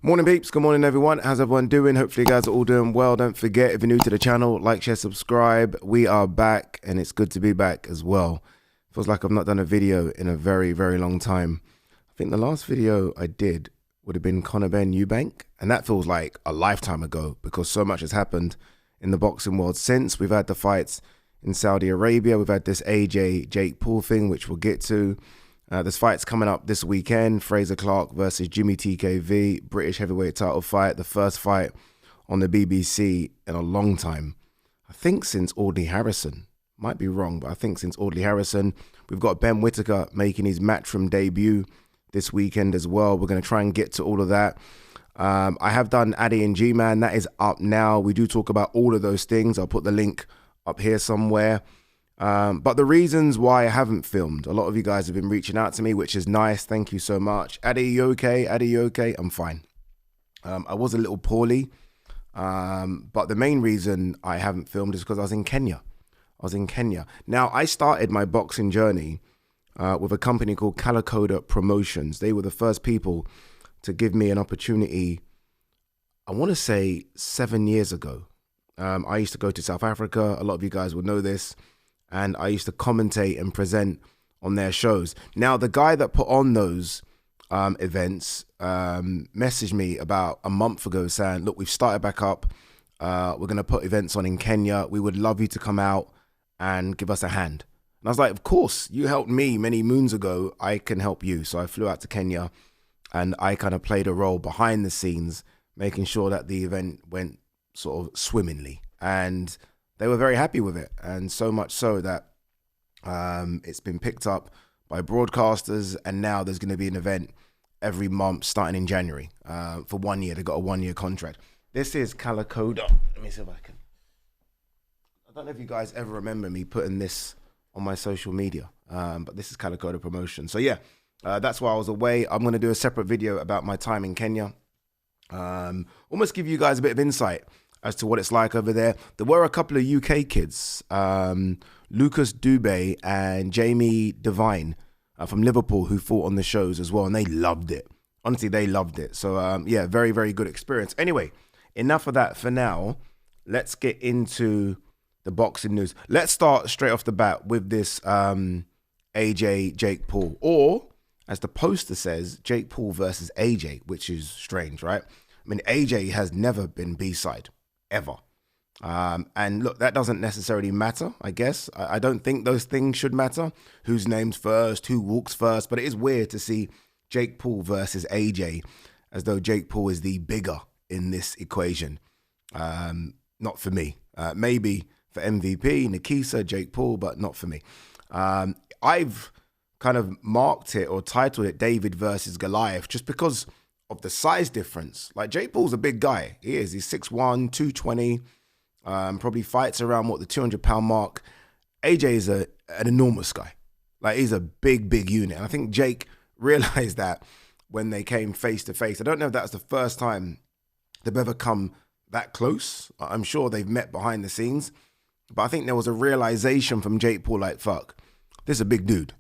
Morning peeps, good morning everyone. How's everyone doing? Hopefully you guys are all doing well. Don't forget, if you're new to the channel, like, share, subscribe. We are back and it's good to be back as well. Feels like I've not done a video in a very, very long time. I think the last video I did would have been Conor Ben Eubank, and that feels like a lifetime ago because so much has happened in the boxing world since. We've had the fights in Saudi Arabia, we've had this AJ Jake Paul thing, which we'll get to. There's fights coming up this weekend. Fraser Clark versus Jimmy TKV, British heavyweight title fight. The first fight on the BBC in a long time. I think since Audley Harrison. Might be wrong, but I think since Audley Harrison. We've got Ben Whittaker making his Matchroom debut this weekend as well. We're going to try and get to all of that. I have done Ade Gman. That is up now. We do talk about all of those things. I'll put the link up here somewhere. But the reasons why I haven't filmed, a lot of you guys have been reaching out to me, which is nice. Thank you so much. Ade, you okay? Ade, you okay? I'm fine. I was a little poorly, but the main reason I haven't filmed is because I was in Kenya. Now, I started my boxing journey with a company called Calicoda Promotions. They were the first people to give me an opportunity, I want to say 7 years ago. I used to go to South Africa. A lot of you guys will know this. And I used to commentate and present on their shows. Now, the guy that put on those events messaged me about a month ago saying, look, we've started back up. We're going to put events on in Kenya. We would love you to come out and give us a hand. And I was like, of course, you helped me many moons ago. I can help you. So I flew out to Kenya and I kind of played a role behind the scenes, making sure that the event went sort of swimmingly. And they were very happy with it, and so much so that it's been picked up by broadcasters, and now there's going to be an event every month starting in January for 1 year. They've got a 1 year contract. This is Calicoda. Let me see if I can. I don't know if you guys ever remember me putting this on my social media, but this is Calicoda Promotion. So yeah, that's why I was away. I'm going to do a separate video about my time in Kenya. Almost give you guys a bit of insight as to what it's like over there. There were a couple of UK kids, Lucas Dubé and Jamie Devine from Liverpool, who fought on the shows as well, and they loved it. Honestly, they loved it. So yeah, very, very good experience. Anyway, enough of that for now. Let's get into the boxing news. Let's start straight off the bat with this AJ Jake Paul, or as the poster says, Jake Paul versus AJ, which is strange, right? I mean, AJ has never been B-side. Ever. And look, that doesn't necessarily matter, I guess. I don't think those things should matter. Whose name's first, who walks first. But it is weird to see Jake Paul versus AJ as though Jake Paul is the bigger in this equation. Not for me. Maybe for MVP, Nikisa, Jake Paul, but not for me. I've kind of marked it or titled it David versus Goliath just because of the size difference. Like, Jake Paul's a big guy. He is. He's 6'1", 220. Probably fights around, the 200-pound mark. AJ is an enormous guy. Like, he's a big, big unit. And I think Jake realized that when they came face to face. I don't know if that's the first time they've ever come that close. I'm sure they've met behind the scenes. But I think there was a realization from Jake Paul, like, fuck, this is a big dude.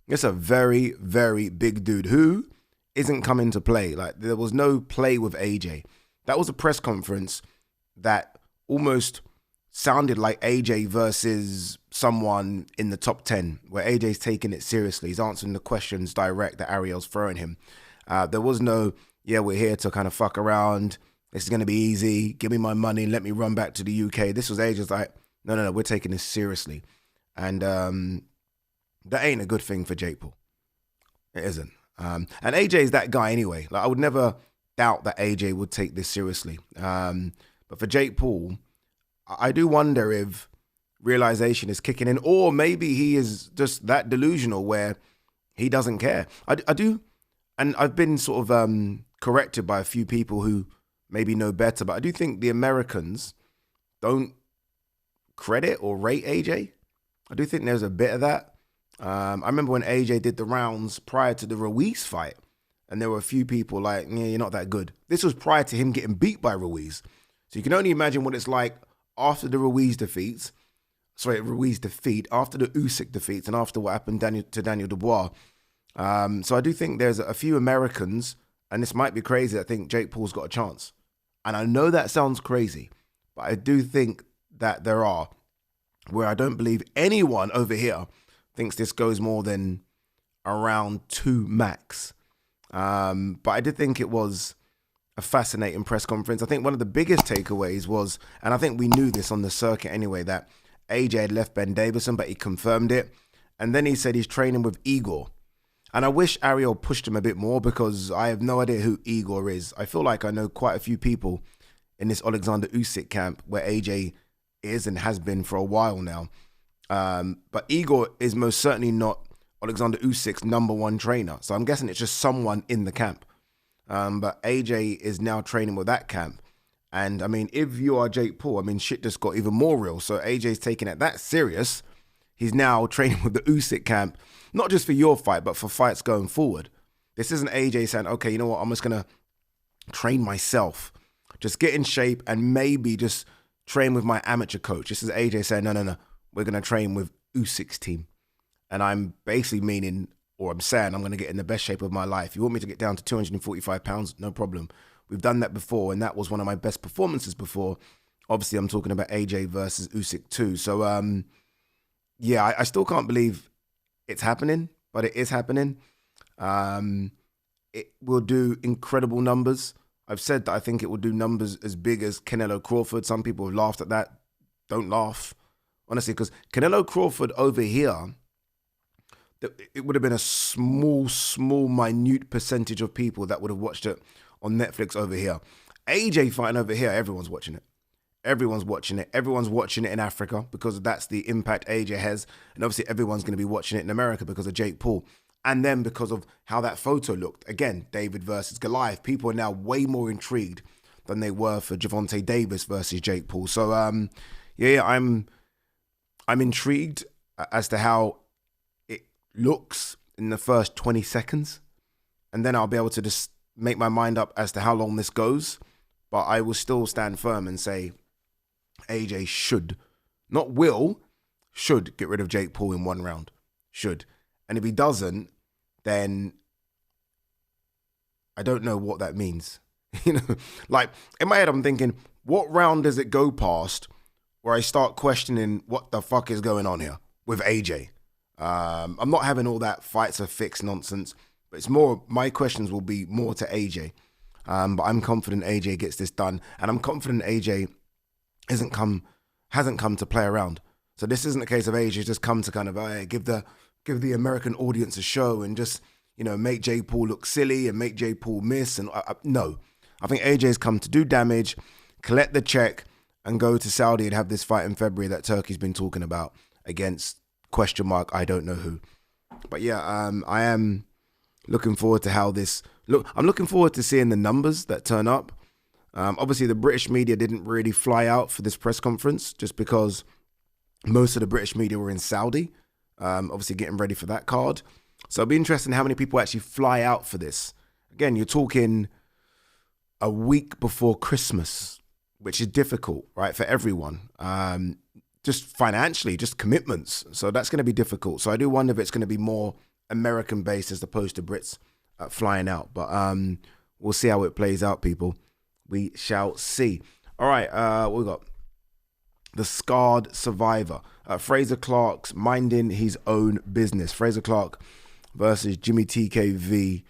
This is a very, very big dude who isn't coming to play. Like, there was no play with AJ. That was a press conference that almost sounded like AJ versus someone in the top 10, where AJ's taking it seriously. He's answering the questions direct that Ariel's throwing him. There was no, yeah, we're here to kind of fuck around. This is going to be easy. Give me my money. Let me run back to the UK. This was AJ's like, no, we're taking this seriously. And that ain't a good thing for Jake Paul. It isn't. And AJ is that guy anyway. Like, I would never doubt that AJ would take this seriously. But for Jake Paul, I do wonder if realization is kicking in, or maybe he is just that delusional where he doesn't care. I do, and I've been sort of corrected by a few people who maybe know better, but I do think the Americans don't credit or rate AJ. I do think there's a bit of that. I remember when AJ did the rounds prior to the Ruiz fight, and there were a few people like, yeah, you're not that good. This was prior to him getting beat by Ruiz. So you can only imagine what it's like after the Ruiz defeat, after the Usyk defeats, and after what happened to Daniel Dubois. So I do think there's a few Americans and this might be crazy, I think Jake Paul's got a chance. And I know that sounds crazy, but I do think that there are, where I don't believe anyone over here thinks this goes more than around 2 max. But I did think it was a fascinating press conference. I think one of the biggest takeaways was, and I think we knew this on the circuit anyway, that AJ had left Ben Davison, but he confirmed it. And then he said he's training with Igor. And I wish Ariel pushed him a bit more, because I have no idea who Igor is. I feel like I know quite a few people in this Alexander Usyk camp where AJ is and has been for a while now. But Igor is most certainly not Alexander Usyk's #1 trainer. So I'm guessing it's just someone in the camp. But AJ is now training with that camp. And I mean, if you are Jake Paul, I mean, shit just got even more real. So AJ's taking it that serious. He's now training with the Usyk camp, not just for your fight, but for fights going forward. This isn't AJ saying, okay, you know what, I'm just going to train myself. Just get in shape and maybe just train with my amateur coach. This is AJ saying, no, we're going to train with Usyk's team. And I'm basically meaning, or I'm saying, I'm going to get in the best shape of my life. You want me to get down to 245 pounds? No problem. We've done that before, and that was one of my best performances before. Obviously, I'm talking about AJ versus Usyk too. So, yeah, I still can't believe it's happening, but it is happening. It will do incredible numbers. I've said that I think it will do numbers as big as Canelo Crawford. Some people have laughed at that. Don't laugh, honestly, because Canelo Crawford over here, it would have been a small, minute percentage of people that would have watched it on Netflix over here. AJ fighting over here, everyone's watching it. Everyone's watching it. Everyone's watching it in Africa because that's the impact AJ has. And obviously everyone's going to be watching it in America because of Jake Paul. And then because of how that photo looked. Again, David versus Goliath. People are now way more intrigued than they were for Gervonta Davis versus Jake Paul. So, yeah, I'm intrigued as to how it looks in the first 20 seconds. And then I'll be able to just make my mind up as to how long this goes. But I will still stand firm and say AJ should, not will, should get rid of Jake Paul in 1 round. Should. And if he doesn't, then I don't know what that means. You know, like in my head, I'm thinking, what round does it go past where I start questioning what the fuck is going on here with AJ? I'm not having all that fights are fixed nonsense, but it's more, my questions will be more to AJ. But I'm confident AJ gets this done, and I'm confident AJ hasn't come to play around. So this isn't a case of AJ just come to kind of give the American audience a show and just, you know, make Jake Paul look silly and make Jake Paul miss. And no, I think AJ's come to do damage, collect the check, and go to Saudi and have this fight in February that Turkey's been talking about against I don't know who. But yeah, I am looking forward to how this look. I'm looking forward to seeing the numbers that turn up. Obviously, the British media didn't really fly out for this press conference just because most of the British media were in Saudi, obviously getting ready for that card. So it'll be interesting how many people actually fly out for this. Again, you're talking a week before Christmas, which is difficult, right, for everyone. Just financially, just commitments. So that's going to be difficult. So I do wonder if it's going to be more American-based as opposed to Brits flying out. But we'll see how it plays out, people. We shall see. All right, what we got? The Scarred Survivor. Fraser Clark's minding his own business. Fraser Clark versus Jimmy TKV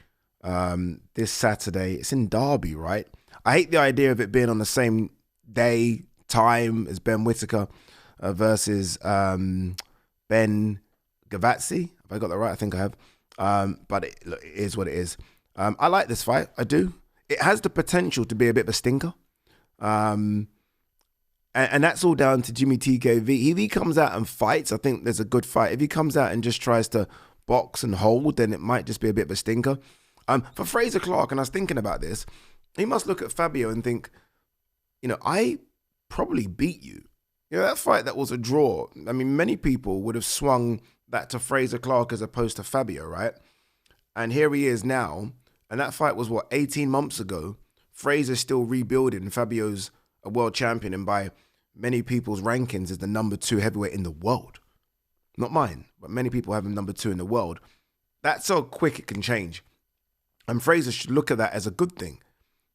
this Saturday. It's in Derby, right? I hate the idea of it being on the same day, time as Ben Whittaker versus Ben Gavazzi. Have I got that right? I think I have. But it is what it is. I like this fight. I do. It has the potential to be a bit of a stinker. And that's all down to Jimmy TKV. If he comes out and fights, I think there's a good fight. If he comes out and just tries to box and hold, then it might just be a bit of a stinker. For Fraser Clark, and I was thinking about this, he must look at Fabio and think, you know, I probably beat you. You know, that fight that was a draw. I mean, many people would have swung that to Fraser Clark as opposed to Fabio, right? And here he is now. And that fight was, 18 months ago. Fraser's still rebuilding. Fabio's a world champion, and by many people's rankings is the #2 heavyweight in the world. Not mine, but many people have him #2 in the world. That's how quick it can change. And Fraser should look at that as a good thing.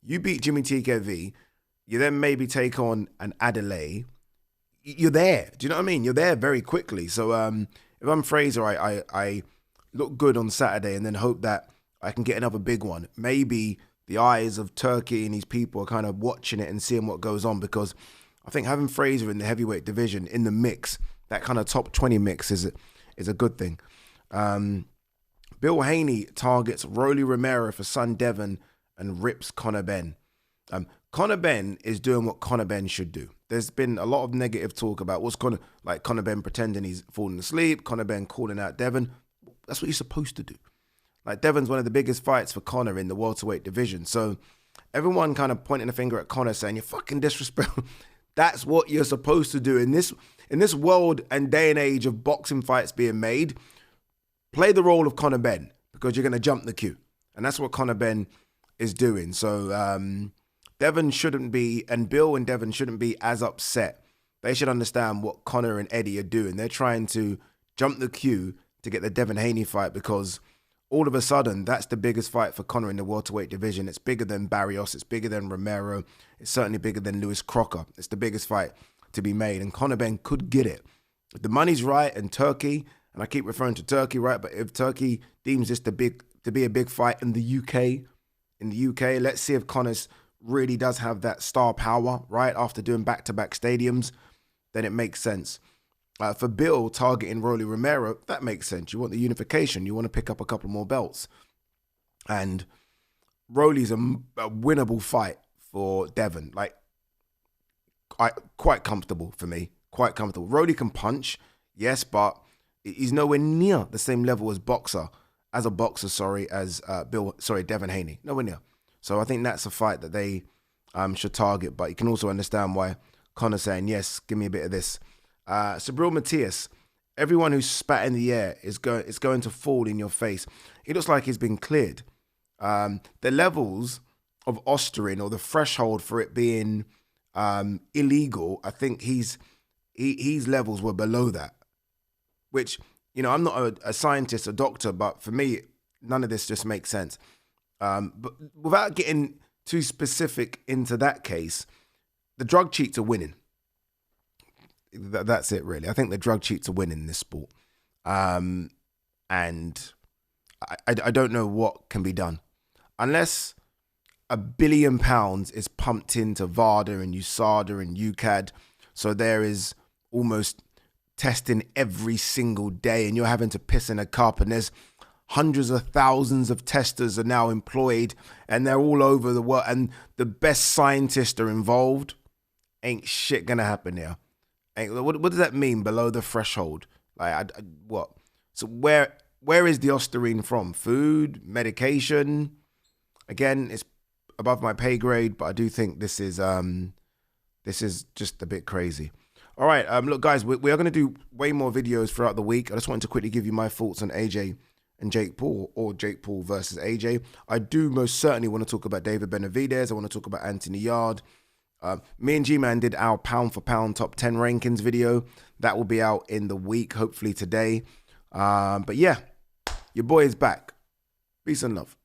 You beat Jimmy TKV, you then maybe take on an Adelaide. You're there. Do you know what I mean? You're there very quickly. So if I'm Fraser, I look good on Saturday and then hope that I can get another big one. Maybe the eyes of Turkey and these people are kind of watching it and seeing what goes on, because I think having Fraser in the heavyweight division in the mix, that kind of top 20 mix, is a good thing. Bill Haney targets Rolly Romero for Son Devon and rips Conor Benn. Conor Benn is doing what Conor Benn should do. There's been a lot of negative talk about what's Conor Benn pretending he's falling asleep, Conor Benn calling out Devon. That's what you're supposed to do. Like, Devon's one of the biggest fights for Conor in the welterweight division. So everyone kind of pointing a finger at Conor saying, you're fucking disrespectful. That's what you're supposed to do. In this world and day and age of boxing fights being made, play the role of Conor Benn, because you're going to jump the queue. And that's what Conor Benn is doing. So Devon shouldn't be, and Bill and Devon shouldn't be as upset. They should understand what Conor and Eddie are doing. They're trying to jump the queue to get the Devon Haney fight, because all of a sudden, that's the biggest fight for Conor in the welterweight division. It's bigger than Barrios. It's bigger than Romero. It's certainly bigger than Lewis Crocker. It's the biggest fight to be made, and Conor Benn could get it. If the money's right, and Turkey, and I keep referring to Turkey, right? But if Turkey deems this to be a big fight in the UK, let's see if Conor really does have that star power, right? After doing back-to-back stadiums, then it makes sense. For Bill targeting Rolly Romero, that makes sense. You want the unification. You want to pick up a couple more belts. And Rolly's a winnable fight for Devon. Like, quite comfortable for me. Quite comfortable. Rolly can punch, yes, but he's nowhere near the same level as Devon Haney. Nowhere near. So I think that's a fight that they should target. But you can also understand why Conor's saying, yes, give me a bit of this. Sabril Matias, everyone who spat in the air is going to fall in your face. It looks like he's been cleared. The levels of Osterine, or the threshold for it being illegal, I think his levels were below that. Which, you know, I'm not a scientist, a doctor, but for me, none of this just makes sense. But without getting too specific into that case, the drug cheats are winning. That's it, really. I think the drug cheats are winning in this sport. And I don't know what can be done. Unless £1 billion is pumped into VADA and USADA and UCAD, so there is almost testing every single day, and you're having to piss in a cup, and there's hundreds of thousands of testers are now employed, and they're all over the world, and the best scientists are involved. Ain't shit gonna happen here. What does that mean, below the threshold? Like, what? So where is the Osterine from? Food, medication? Again, it's above my pay grade, but I do think this is just a bit crazy. All right, look, guys, we are going to do way more videos throughout the week. I just wanted to quickly give you my thoughts on AJ and Jake Paul, or Jake Paul versus AJ. I do most certainly want to talk about David Benavidez. I want to talk about Anthony Yard. Me and G-Man did our pound for pound top 10 rankings video. That will be out in the week, hopefully today. But yeah, your boy is back. Peace and love.